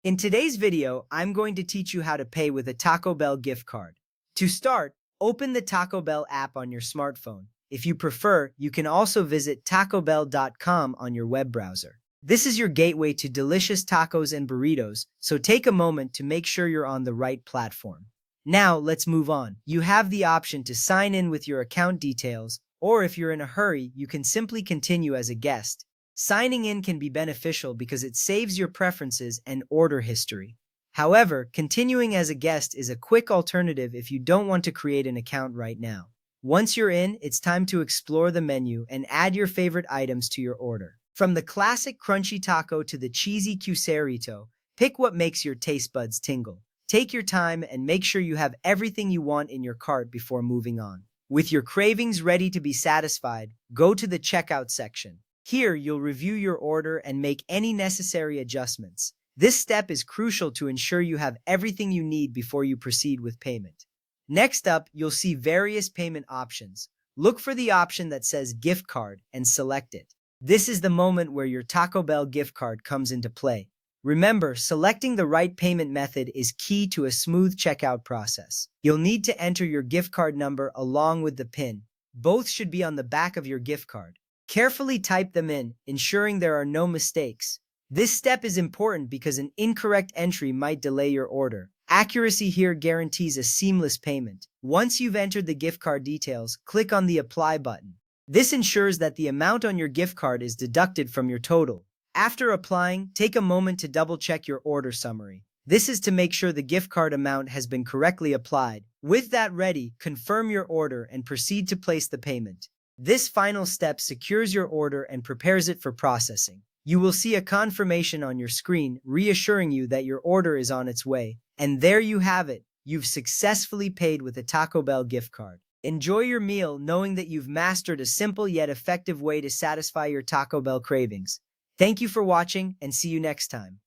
In today's video, I'm going to teach you how to pay with a Taco Bell gift card. To start, open the Taco Bell app on your smartphone. If you prefer, you can also visit tacobell.com on your web browser. This is your gateway to delicious tacos and burritos, so take a moment to make sure you're on the right platform. Now, let's move on. You have the option to sign in with your account details, or if you're in a hurry, you can simply continue as a guest. Signing in can be beneficial because it saves your preferences and order history. However, continuing as a guest is a quick alternative if you don't want to create an account right now. Once you're in, it's time to explore the menu and add your favorite items to your order. From the classic crunchy taco to the cheesy quesarito, pick what makes your taste buds tingle. Take your time and make sure you have everything you want in your cart before moving on. With your cravings ready to be satisfied, go to the checkout section. Here, you'll review your order and make any necessary adjustments. This step is crucial to ensure you have everything you need before you proceed with payment. Next up, you'll see various payment options. Look for the option that says gift card and select it. This is the moment where your Taco Bell gift card comes into play. Remember, selecting the right payment method is key to a smooth checkout process. You'll need to enter your gift card number along with the PIN. Both should be on the back of your gift card. Carefully type them in, ensuring there are no mistakes. This step is important because an incorrect entry might delay your order. Accuracy here guarantees a seamless payment. Once you've entered the gift card details, click on the Apply button. This ensures that the amount on your gift card is deducted from your total. After applying, take a moment to double-check your order summary. This is to make sure the gift card amount has been correctly applied. With that ready, confirm your order and proceed to place the payment. This final step secures your order and prepares it for processing. You will see a confirmation on your screen reassuring you that your order is on its way. And there you have it. You've successfully paid with a Taco Bell gift card. Enjoy your meal knowing that you've mastered a simple yet effective way to satisfy your Taco Bell cravings. Thank you for watching and see you next time.